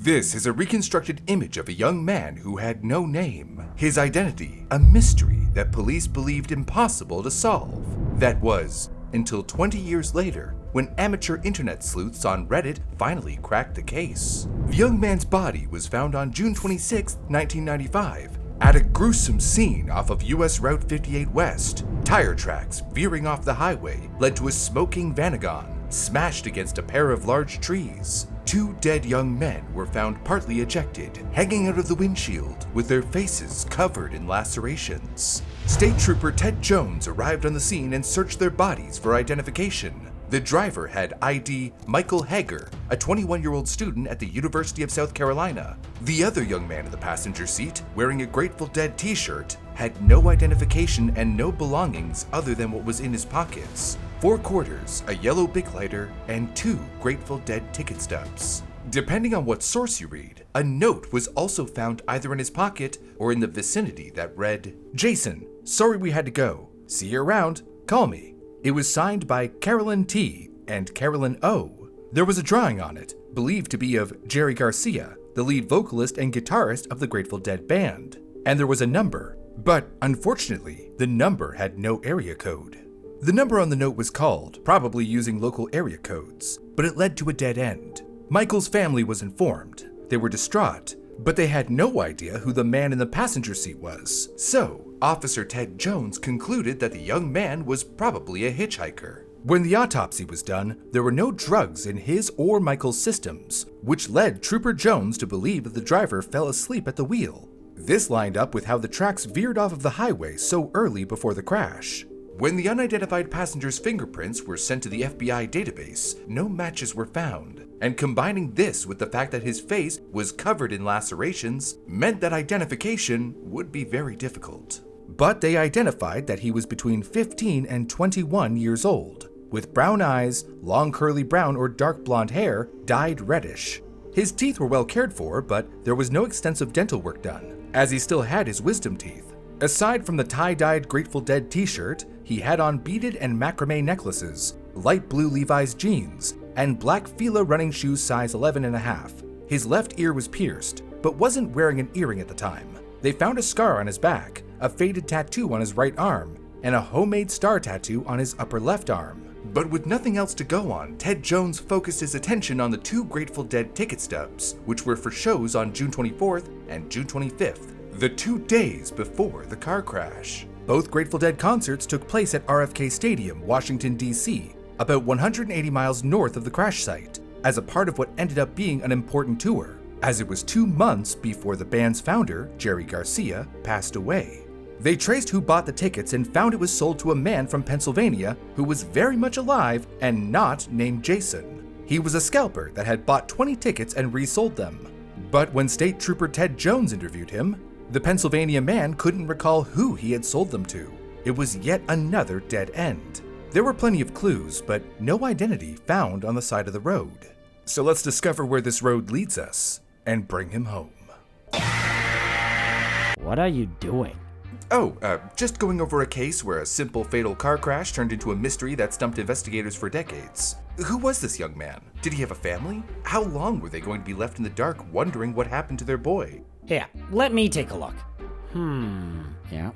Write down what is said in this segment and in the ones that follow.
This is a reconstructed image of a young man who had no name. His identity, a mystery that police believed impossible to solve. That was, until 20 years later, when amateur internet sleuths on Reddit finally cracked the case. The young man's body was found on June 26, 1995, at a gruesome scene off of US Route 58 West. Tire tracks veering off the highway led to a smoking Vanagon smashed against a pair of large trees. Two dead young men were found partly ejected, hanging out of the windshield with their faces covered in lacerations. State Trooper Ted Jones arrived on the scene and searched their bodies for identification. The driver had ID Michael Hager, a 21-year-old student at the University of South Carolina. The other young man in the passenger seat, wearing a Grateful Dead t-shirt, had no identification and no belongings other than what was in his pockets: 4 quarters, a yellow Bic lighter, and 2 Grateful Dead ticket stubs. Depending on what source you read, a note was also found either in his pocket or in the vicinity that read, "Jason, sorry we had to go. See you around. Call me." It was signed by Carolyn T. and Carolyn O. There was a drawing on it, believed to be of Jerry Garcia, the lead vocalist and guitarist of the Grateful Dead band. And there was a number, but unfortunately, the number had no area code. The number on the note was called, probably using local area codes, but it led to a dead end. Michael's family was informed. They were distraught, but they had no idea who the man in the passenger seat was. So, Officer Ted Jones concluded that the young man was probably a hitchhiker. When the autopsy was done, there were no drugs in his or Michael's systems, which led Trooper Jones to believe that the driver fell asleep at the wheel. This lined up with how the tracks veered off of the highway so early before the crash. When the unidentified passenger's fingerprints were sent to the FBI database, no matches were found, and combining this with the fact that his face was covered in lacerations meant that identification would be very difficult. But they identified that he was between 15 and 21 years old, with brown eyes, long curly brown or dark blonde hair, dyed reddish. His teeth were well cared for, but there was no extensive dental work done, as he still had his wisdom teeth. Aside from the tie-dyed Grateful Dead t-shirt, he had on beaded and macrame necklaces, light blue Levi's jeans, and black Fila running shoes size 11.5. His left ear was pierced, but wasn't wearing an earring at the time. They found a scar on his back, a faded tattoo on his right arm, and a homemade star tattoo on his upper left arm. But with nothing else to go on, Ted Jones focused his attention on the 2 Grateful Dead ticket stubs, which were for shows on June 24th and June 25th, the 2 days before the car crash. Both Grateful Dead concerts took place at RFK Stadium, Washington, D.C., about 180 miles north of the crash site, as a part of what ended up being an important tour, as it was 2 months before the band's founder, Jerry Garcia, passed away. They traced who bought the tickets and found it was sold to a man from Pennsylvania who was very much alive and not named Jason. He was a scalper that had bought 20 tickets and resold them. But when State Trooper Ted Jones interviewed him, the Pennsylvania man couldn't recall who he had sold them to. It was yet another dead end. There were plenty of clues, but no identity found on the side of the road. So let's discover where this road leads us and bring him home. What are you doing? Just going over a case where a simple fatal car crash turned into a mystery that stumped investigators for decades. Who was this young man? Did he have a family? How long were they going to be left in the dark wondering what happened to their boy? Here, let me take a look. Yeah.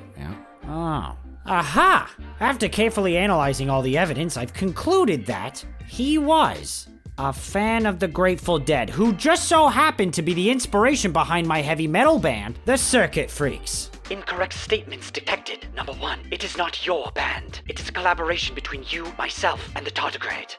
Oh. Aha! After carefully analyzing all the evidence, I've concluded that he was a fan of the Grateful Dead, who just so happened to be the inspiration behind my heavy metal band, the Circuit Freaks. Incorrect statements detected. Number 1, it is not your band. It is a collaboration between you, myself, and the Tardigrade.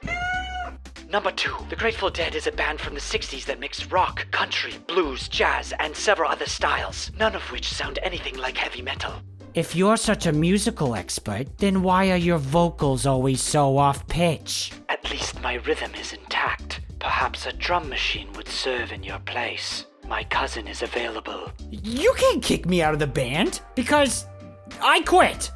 Number 2, the Grateful Dead is a band from the 60s that mixed rock, country, blues, jazz, and several other styles, none of which sound anything like heavy metal. If you're such a musical expert, then why are your vocals always so off-pitch? At least my rhythm is intact. Perhaps a drum machine would serve in your place. My cousin is available. You can't kick me out of the band, because I quit.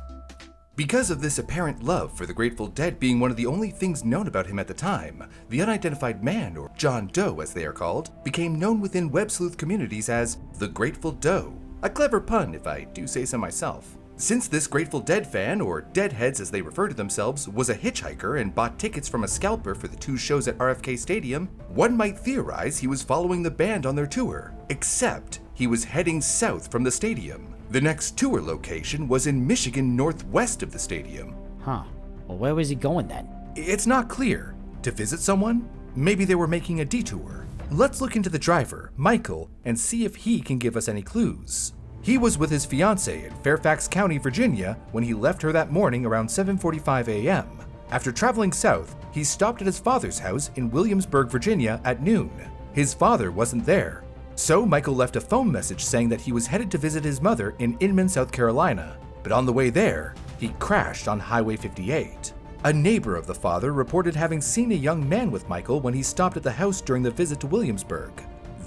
Because of this apparent love for the Grateful Dead being one of the only things known about him at the time, the unidentified man, or John Doe as they are called, became known within web sleuth communities as the Grateful Doe. A clever pun if I do say so myself. Since this Grateful Dead fan, or Deadheads as they refer to themselves, was a hitchhiker and bought tickets from a scalper for the 2 shows at RFK Stadium, one might theorize he was following the band on their tour, except he was heading south from the stadium. The next tour location was in Michigan, northwest of the stadium. Huh. Well, where was he going then? It's not clear. To visit someone? Maybe they were making a detour. Let's look into the driver, Michael, and see if he can give us any clues. He was with his fiancée in Fairfax County, Virginia, when he left her that morning around 7:45 a.m. After traveling south, he stopped at his father's house in Williamsburg, Virginia at noon. His father wasn't there, so Michael left a phone message saying that he was headed to visit his mother in Inman, South Carolina. But on the way there, he crashed on Highway 58. A neighbor of the father reported having seen a young man with Michael when he stopped at the house during the visit to Williamsburg.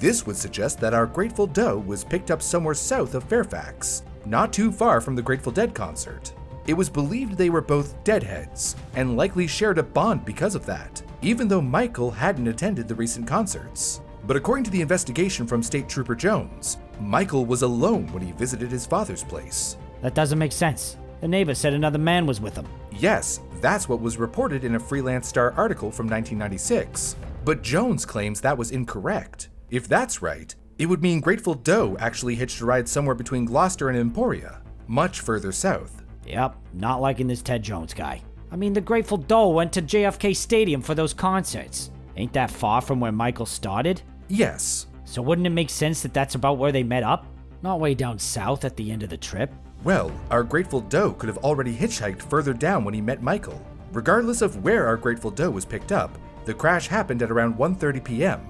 This would suggest that our Grateful Doe was picked up somewhere south of Fairfax, not too far from the Grateful Dead concert. It was believed they were both deadheads, and likely shared a bond because of that, even though Michael hadn't attended the recent concerts. But according to the investigation from State Trooper Jones, Michael was alone when he visited his father's place. That doesn't make sense. The neighbor said another man was with him. Yes, that's what was reported in a Freelance Star article from 1996. But Jones claims that was incorrect. If that's right, it would mean Grateful Doe actually hitched a ride somewhere between Gloucester and Emporia, much further south. Yep, not liking this Ted Jones guy. I mean, the Grateful Doe went to JFK Stadium for those concerts. Ain't that far from where Michael started? Yes. So wouldn't it make sense that that's about where they met up? Not way down south at the end of the trip? Well, our Grateful Doe could have already hitchhiked further down when he met Michael. Regardless of where our Grateful Doe was picked up, the crash happened at around 1:30 p.m.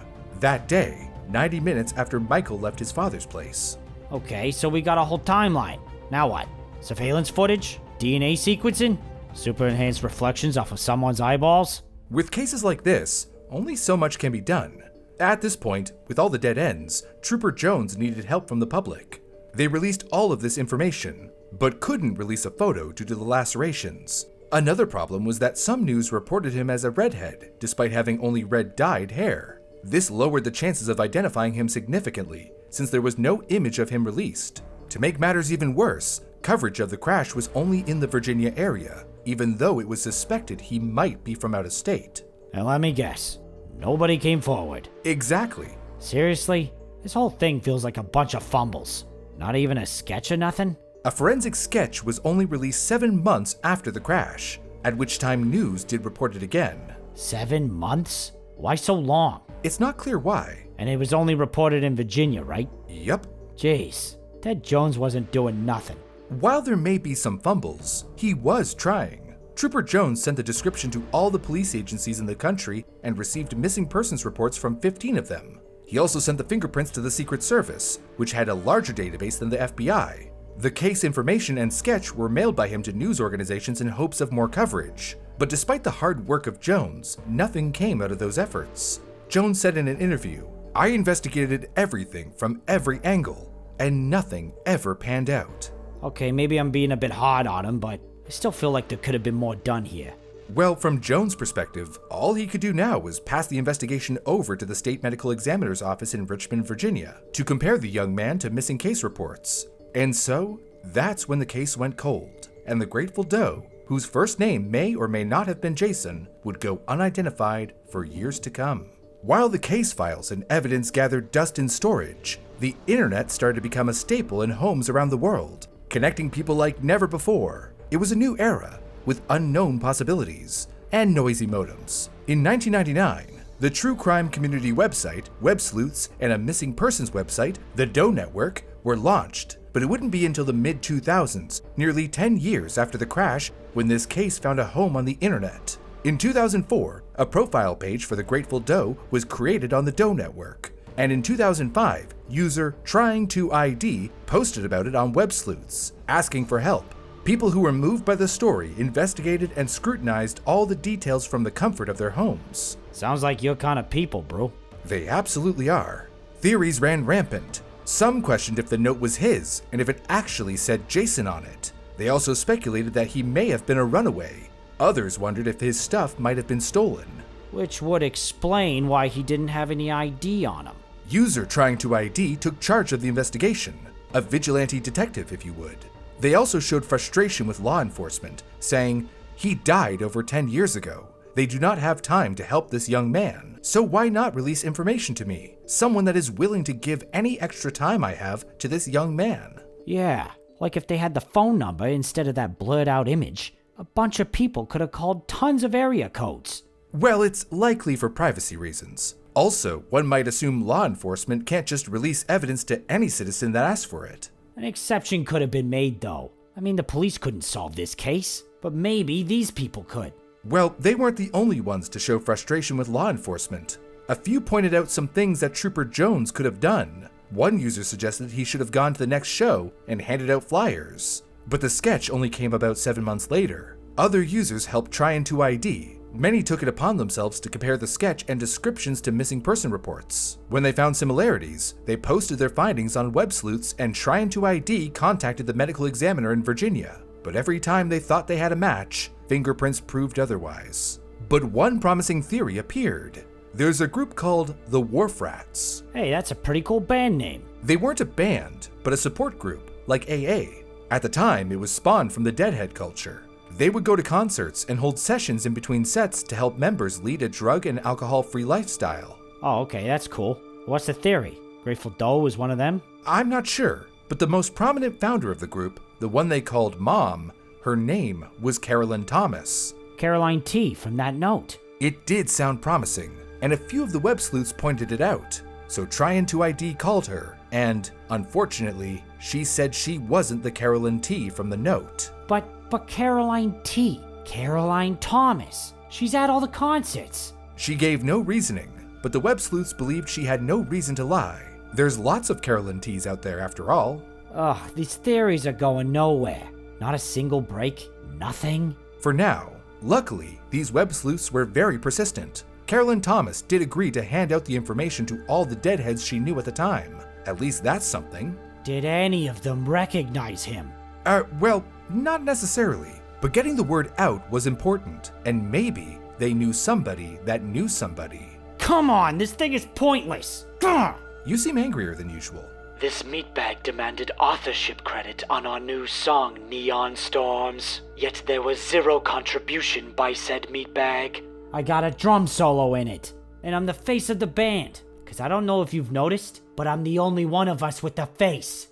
that day, 90 minutes after Michael left his father's place. Okay, so we got a whole timeline. Now what? Surveillance footage? DNA sequencing? Super enhanced reflections off of someone's eyeballs? With cases like this, only so much can be done. At this point, with all the dead ends, Trooper Jones needed help from the public. They released all of this information, but couldn't release a photo due to the lacerations. Another problem was that some news reported him as a redhead, despite having only red-dyed hair. This lowered the chances of identifying him significantly, since there was no image of him released. To make matters even worse, coverage of the crash was only in the Virginia area, even though it was suspected he might be from out of state. And let me guess, nobody came forward. Exactly. Seriously? This whole thing feels like a bunch of fumbles. Not even a sketch or nothing? A forensic sketch was only released 7 months after the crash, at which time news did report it again. 7 months? Why so long? It's not clear why. And it was only reported in Virginia, right? Yup. Jeez, Ted Jones wasn't doing nothing. While there may be some fumbles, he was trying. Trooper Jones sent the description to all the police agencies in the country and received missing persons reports from 15 of them. He also sent the fingerprints to the Secret Service, which had a larger database than the FBI. The case information and sketch were mailed by him to news organizations in hopes of more coverage. But despite the hard work of Jones, nothing came out of those efforts. Jones said in an interview, "I investigated everything from every angle, and nothing ever panned out." Okay, maybe I'm being a bit hard on him, but I still feel like there could have been more done here. Well, from Jones' perspective, all he could do now was pass the investigation over to the State Medical Examiner's office in Richmond, Virginia, to compare the young man to missing case reports. And so, that's when the case went cold, and the Grateful Doe, whose first name may or may not have been Jason, would go unidentified for years to come. While the case files and evidence gathered dust in storage, the internet started to become a staple in homes around the world, connecting people like never before. It was a new era, with unknown possibilities and noisy modems. In 1999, the true crime community website, Websleuths, and a missing persons website, the Doe Network, were launched. But it wouldn't be until the mid-2000s, nearly 10 years after the crash, when this case found a home on the internet. In 2004, a profile page for the Grateful Doe was created on the Doe Network. And in 2005, user Trying2ID posted about it on Websleuths, asking for help. People who were moved by the story investigated and scrutinized all the details from the comfort of their homes. Sounds like your kind of people, bro. They absolutely are. Theories ran rampant. Some questioned if the note was his, and if it actually said Jason on it. They also speculated that he may have been a runaway. Others wondered if his stuff might have been stolen. Which would explain why he didn't have any ID on him. User Trying2ID took charge of the investigation. A vigilante detective, if you would. They also showed frustration with law enforcement, saying, "He died over 10 years ago. They do not have time to help this young man, so why not release information to me? Someone that is willing to give any extra time I have to this young man." Yeah, like if they had the phone number instead of that blurred out image, a bunch of people could have called tons of area codes. Well, it's likely for privacy reasons. Also, one might assume law enforcement can't just release evidence to any citizen that asks for it. An exception could have been made, though. I mean, the police couldn't solve this case, but maybe these people could. Well, they weren't the only ones to show frustration with law enforcement. A few pointed out some things that Trooper Jones could have done. One user suggested he should have gone to the next show and handed out flyers. But the sketch only came about 7 months later. Other users helped try into ID. Many took it upon themselves to compare the sketch and descriptions to missing person reports. When they found similarities, they posted their findings on Websleuths, and Try Into ID contacted the medical examiner in Virginia. But every time they thought they had a match, fingerprints proved otherwise. But one promising theory appeared. There's a group called the Wharf Rats. Hey, that's a pretty cool band name. They weren't a band, but a support group, like AA. At the time, it was spawned from the Deadhead culture. They would go to concerts and hold sessions in between sets to help members lead a drug and alcohol-free lifestyle. Oh, okay, that's cool. What's the theory? Grateful Doe was one of them? I'm not sure, but the most prominent founder of the group, the one they called Mom, her name was Carolyn Thomas. Caroline T. from that note. It did sound promising, and a few of the Websleuths pointed it out. So Try Into ID called her, and, unfortunately, she said she wasn't the Carolyn T. from the note. But Caroline T. Caroline Thomas. She's at all the concerts. She gave no reasoning, but the Websleuths believed she had no reason to lie. There's lots of Carolyn T's out there after all. Ugh, these theories are going nowhere. Not a single break, nothing. For now. Luckily, these Websleuths were very persistent. Carolyn Thomas did agree to hand out the information to all the deadheads she knew at the time. At least that's something. Did any of them recognize him? Well, not necessarily. But getting the word out was important, and maybe they knew somebody that knew somebody. Come on, this thing is pointless. Gah! You seem angrier than usual. This meatbag demanded authorship credit on our new song, Neon Storms. Yet there was zero contribution by said meatbag. I got a drum solo in it, and I'm the face of the band. Cause I don't know if you've noticed, but I'm the only one of us with the face.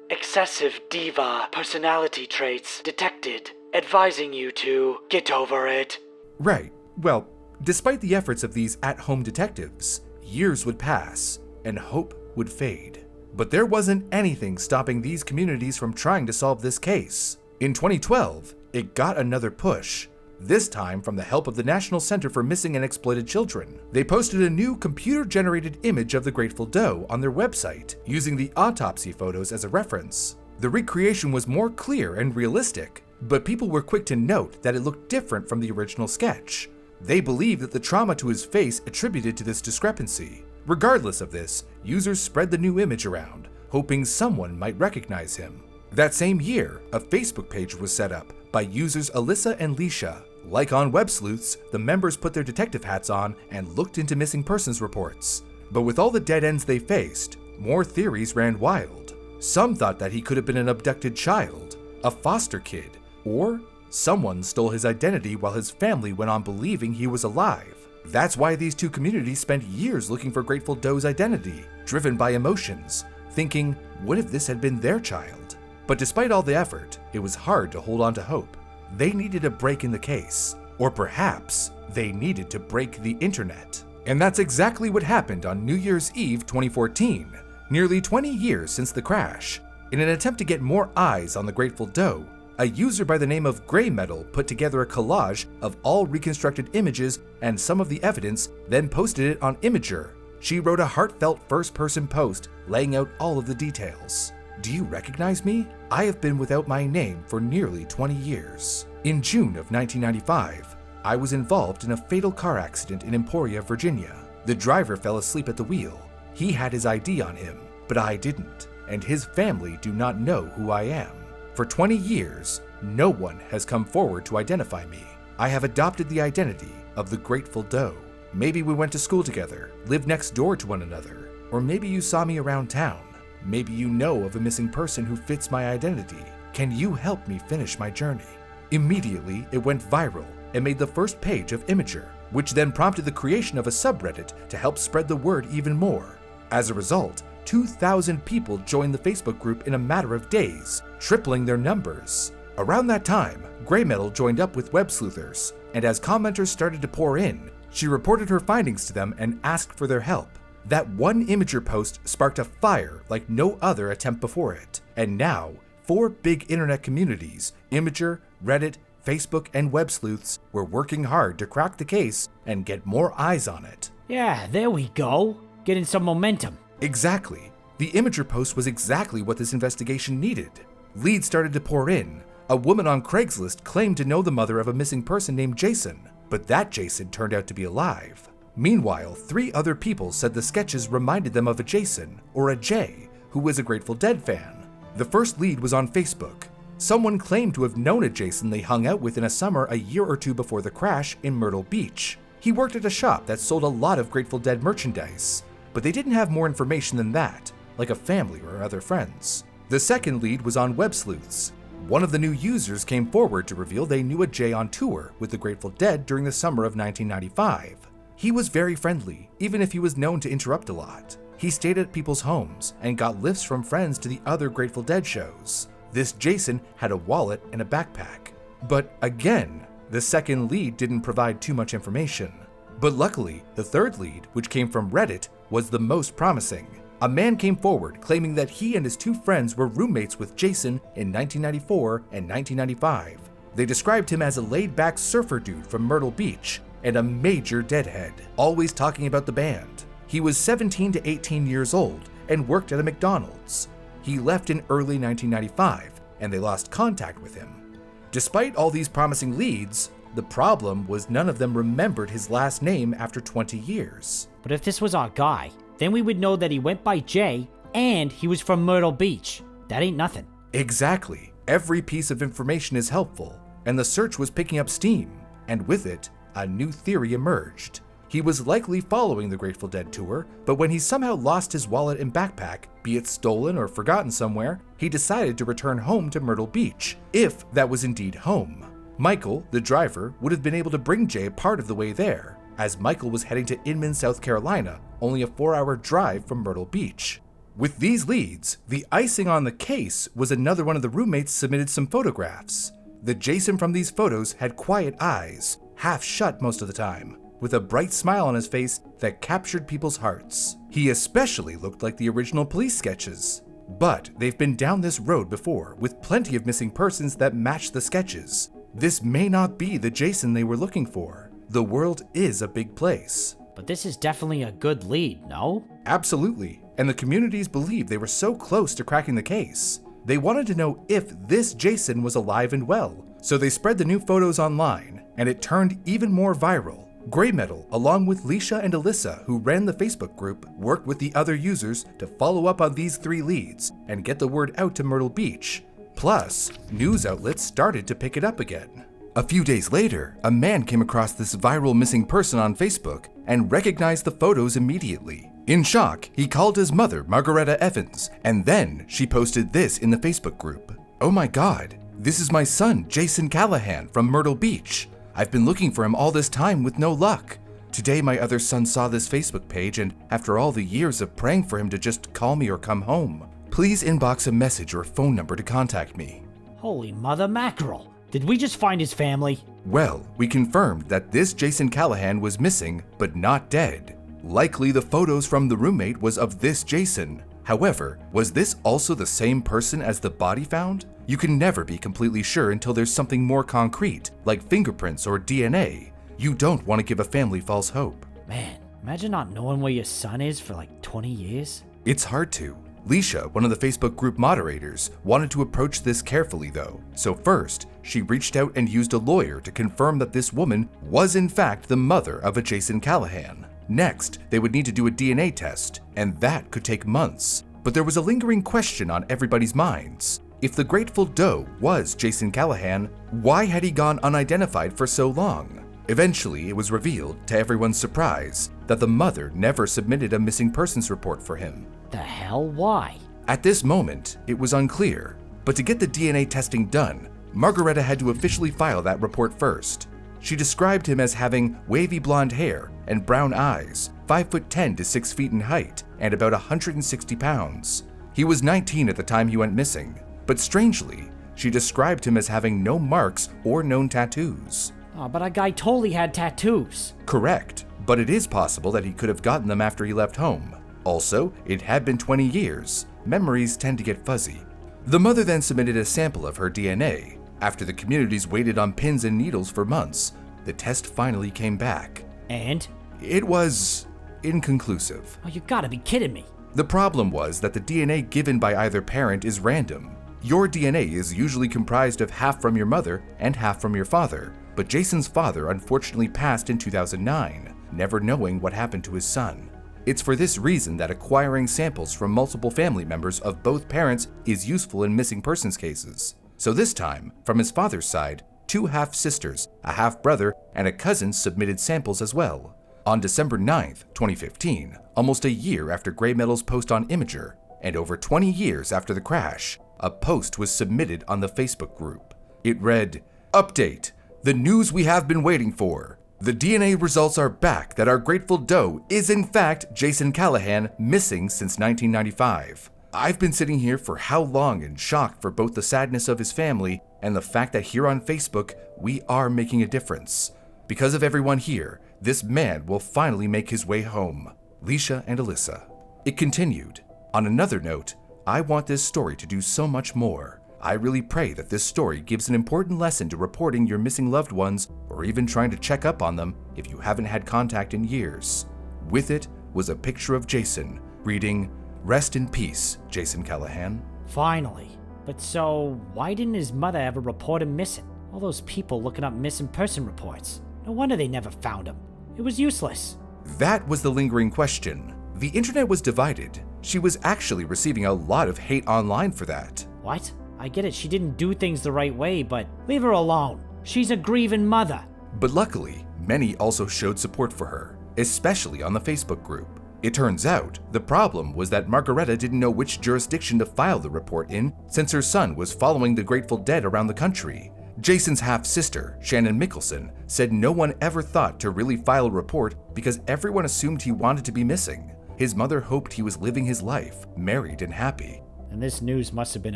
Excessive diva personality traits detected, advising you to get over it. Right. Well, despite the efforts of these at-home detectives, years would pass, and hope would fade. But there wasn't anything stopping these communities from trying to solve this case. In 2012, it got another push, this time from the help of the National Center for Missing and Exploited Children. They posted a new computer-generated image of the Grateful Doe on their website, using the autopsy photos as a reference. The recreation was more clear and realistic, but people were quick to note that it looked different from the original sketch. They believed that the trauma to his face attributed to this discrepancy. Regardless of this, users spread the new image around, hoping someone might recognize him. That same year, a Facebook page was set up by users Alyssa and Leisha. Like on Websleuths, the members put their detective hats on and looked into missing persons reports. But with all the dead ends they faced, more theories ran wild. Some thought that he could have been an abducted child, a foster kid, or someone stole his identity while his family went on believing he was alive. That's why these two communities spent years looking for Grateful Doe's identity, driven by emotions, thinking, what if this had been their child? But despite all the effort, it was hard to hold on to hope. They needed a break in the case, or perhaps they needed to break the internet. And that's exactly what happened on New Year's Eve 2014, nearly 20 years since the crash. In an attempt to get more eyes on the Grateful Doe, a user by the name of Grey Metal put together a collage of all reconstructed images and some of the evidence, then posted it on Imgur. She wrote a heartfelt first-person post laying out all of the details. Do you recognize me? I have been without my name for nearly 20 years. In June of 1995, I was involved in a fatal car accident in Emporia, Virginia. The driver fell asleep at the wheel. He had his ID on him, but I didn't, and his family do not know who I am. For 20 years, no one has come forward to identify me. I have adopted the identity of the Grateful Doe. Maybe we went to school together, lived next door to one another, or maybe you saw me around town. Maybe you know of a missing person who fits my identity. Can you help me finish my journey? Immediately, it went viral and made the first page of Imgur, which then prompted the creation of a subreddit to help spread the word even more. As a result, 2,000 people joined the Facebook group in a matter of days, tripling their numbers. Around that time, Grey Metal joined up with Websleuths, and as commenters started to pour in, she reported her findings to them and asked for their help. That one Imgur post sparked a fire like no other attempt before it, and now 4 big internet communities, Imgur, Reddit, Facebook, and Websleuths, were working hard to crack the case and get more eyes on it. Yeah, there we go. Getting some momentum. Exactly. The Imgur post was exactly what this investigation needed. Leads started to pour in. A woman on Craigslist claimed to know the mother of a missing person named Jason, but that Jason turned out to be alive. Meanwhile, 3 other people said the sketches reminded them of a Jason, or a Jay, who was a Grateful Dead fan. The first lead was on Facebook. Someone claimed to have known a Jason they hung out with in a summer a year or 2 before the crash in Myrtle Beach. He worked at a shop that sold a lot of Grateful Dead merchandise, but they didn't have more information than that, like a family or other friends. The second lead was on Websleuths. One of the new users came forward to reveal they knew a Jay on tour with the Grateful Dead during the summer of 1995. He was very friendly, even if he was known to interrupt a lot. He stayed at people's homes and got lifts from friends to the other Grateful Dead shows. This Jason had a wallet and a backpack. But again, the second lead didn't provide too much information. But luckily, the third lead, which came from Reddit, was the most promising. A man came forward claiming that he and his 2 friends were roommates with Jason in 1994 and 1995. They described him as a laid-back surfer dude from Myrtle Beach and a major deadhead, always talking about the band. He was 17 to 18 years old and worked at a McDonald's. He left in early 1995, and they lost contact with him. Despite all these promising leads, the problem was none of them remembered his last name after 20 years. But if this was our guy, then we would know that he went by Jay and he was from Myrtle Beach. That ain't nothing. Exactly. Every piece of information is helpful, and the search was picking up steam, and with it, a new theory emerged. He was likely following the Grateful Dead tour, but when he somehow lost his wallet and backpack, be it stolen or forgotten somewhere, he decided to return home to Myrtle Beach, if that was indeed home. Michael, the driver, would have been able to bring Jay part of the way there, as Michael was heading to Inman, South Carolina, only a 4-hour drive from Myrtle Beach. With these leads, the icing on the case was another one of the roommates submitted some photographs. The Jason from these photos had quiet eyes, half shut most of the time, with a bright smile on his face that captured people's hearts. He especially looked like the original police sketches. But they've been down this road before, with plenty of missing persons that match the sketches. This may not be the Jason they were looking for. The world is a big place. But this is definitely a good lead, no? Absolutely, and the communities believed they were so close to cracking the case. They wanted to know if this Jason was alive and well, so they spread the new photos online, and it turned even more viral. Grey Metal, along with Leisha and Alyssa, who ran the Facebook group, worked with the other users to follow up on these 3 leads and get the word out to Myrtle Beach. Plus, news outlets started to pick it up again. A few days later, a man came across this viral missing person on Facebook and recognized the photos immediately. In shock, he called his mother, Margaretta Evans, and then she posted this in the Facebook group. "Oh my God, this is my son, Jason Callahan from Myrtle Beach. I've been looking for him all this time with no luck. Today my other son saw this Facebook page, and after all the years of praying for him to just call me or come home, please inbox a message or phone number to contact me." Holy mother mackerel. Did we just find his family? Well, we confirmed that this Jason Callahan was missing, but not dead. Likely the photos from the roommate was of this Jason. However, was this also the same person as the body found? You can never be completely sure until there's something more concrete, like fingerprints or DNA. You don't want to give a family false hope. Man, imagine not knowing where your son is for like 20 years. It's hard to. Leisha, one of the Facebook group moderators, wanted to approach this carefully though. So first, she reached out and used a lawyer to confirm that this woman was in fact the mother of a Jason Callahan. Next, they would need to do a DNA test, and that could take months. But there was a lingering question on everybody's minds. If the Grateful Doe was Jason Callahan, why had he gone unidentified for so long? Eventually, it was revealed, to everyone's surprise, that the mother never submitted a missing persons report for him. The hell? Why? At this moment, it was unclear, but to get the DNA testing done, Margareta had to officially file that report first. She described him as having wavy blonde hair and brown eyes, 5'10" to 6 feet in height, and about 160 pounds. He was 19 at the time he went missing, but strangely, she described him as having no marks or known tattoos. Oh, but a guy totally had tattoos. Correct, but it is possible that he could have gotten them after he left home. Also, it had been 20 years. Memories tend to get fuzzy. The mother then submitted a sample of her DNA. After the communities waited on pins and needles for months, the test finally came back. And? It was inconclusive. Oh, you gotta be kidding me. The problem was that the DNA given by either parent is random. Your DNA is usually comprised of half from your mother and half from your father, but Jason's father unfortunately passed in 2009, never knowing what happened to his son. It's for this reason that acquiring samples from multiple family members of both parents is useful in missing persons cases. So this time, from his father's side, 2 half-sisters, a half-brother, and a cousin submitted samples as well. On December 9th, 2015, almost a year after Gray Metal's post on Imgur, and over 20 years after the crash, a post was submitted on the Facebook group. It read, "Update! The news we have been waiting for. The DNA results are back that our Grateful Doe is in fact Jason Callahan, missing since 1995. I've been sitting here for how long in shock for both the sadness of his family and the fact that here on Facebook, we are making a difference. Because of everyone here, this man will finally make his way home. Leisha and Alyssa." It continued, "On another note, I want this story to do so much more. I really pray that this story gives an important lesson to reporting your missing loved ones or even trying to check up on them if you haven't had contact in years." With it was a picture of Jason, reading, "Rest in peace, Jason Callahan." Finally. But so, why didn't his mother ever report him missing? All those people looking up missing person reports. No wonder they never found him. It was useless. That was the lingering question. The internet was divided. She was actually receiving a lot of hate online for that. What? I get it, she didn't do things the right way, but leave her alone. She's a grieving mother. But luckily, many also showed support for her, especially on the Facebook group. It turns out, the problem was that Margareta didn't know which jurisdiction to file the report in since her son was following the Grateful Dead around the country. Jason's half-sister, Shannon Mickelson, said no one ever thought to really file a report because everyone assumed he wanted to be missing. His mother hoped he was living his life, married and happy. And this news must have been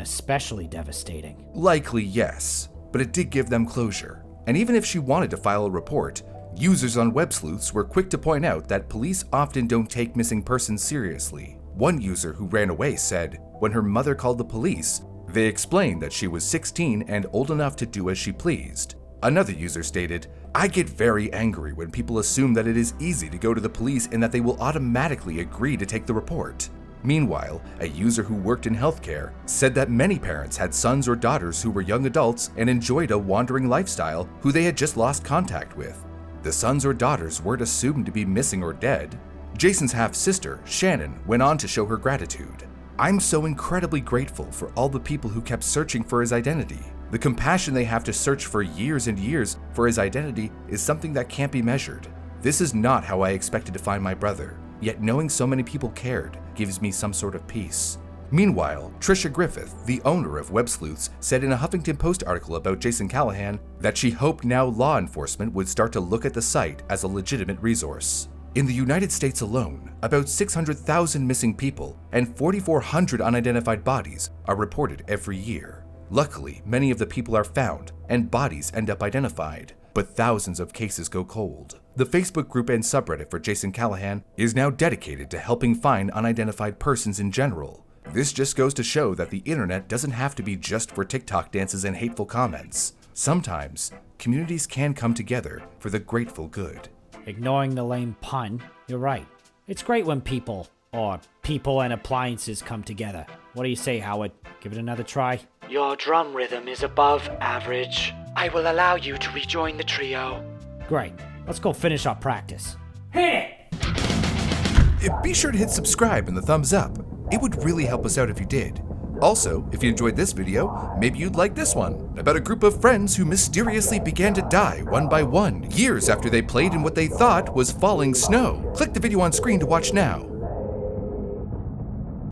especially devastating. Likely, yes, but it did give them closure. And even if she wanted to file a report, users on Websleuths were quick to point out that police often don't take missing persons seriously. One user who ran away said, when her mother called the police, they explained that she was 16 and old enough to do as she pleased. Another user stated, "I get very angry when people assume that it is easy to go to the police and that they will automatically agree to take the report." Meanwhile, a user who worked in healthcare said that many parents had sons or daughters who were young adults and enjoyed a wandering lifestyle who they had just lost contact with. The sons or daughters weren't assumed to be missing or dead. Jason's half-sister, Shannon, went on to show her gratitude. "I'm so incredibly grateful for all the people who kept searching for his identity. The compassion they have to search for years and years for his identity is something that can't be measured. This is not how I expected to find my brother, yet knowing so many people cared gives me some sort of peace." Meanwhile, Trisha Griffith, the owner of Websleuths, said in a Huffington Post article about Jason Callahan that she hoped now law enforcement would start to look at the site as a legitimate resource. In the United States alone, about 600,000 missing people and 4,400 unidentified bodies are reported every year. Luckily, many of the people are found and bodies end up identified, but thousands of cases go cold. The Facebook group and subreddit for Jason Callahan is now dedicated to helping find unidentified persons in general. This just goes to show that the internet doesn't have to be just for TikTok dances and hateful comments. Sometimes, communities can come together for the grateful good. Ignoring the lame pun, you're right. It's great when people and appliances come together. What do you say, Howard? Give it another try? Your drum rhythm is above average. I will allow you to rejoin the trio. Great. Let's go finish our practice. Hit it! Be sure to hit subscribe and the thumbs up. It would really help us out if you did. Also, if you enjoyed this video, maybe you'd like this one, about a group of friends who mysteriously began to die one by one, years after they played in what they thought was falling snow. Click the video on screen to watch now.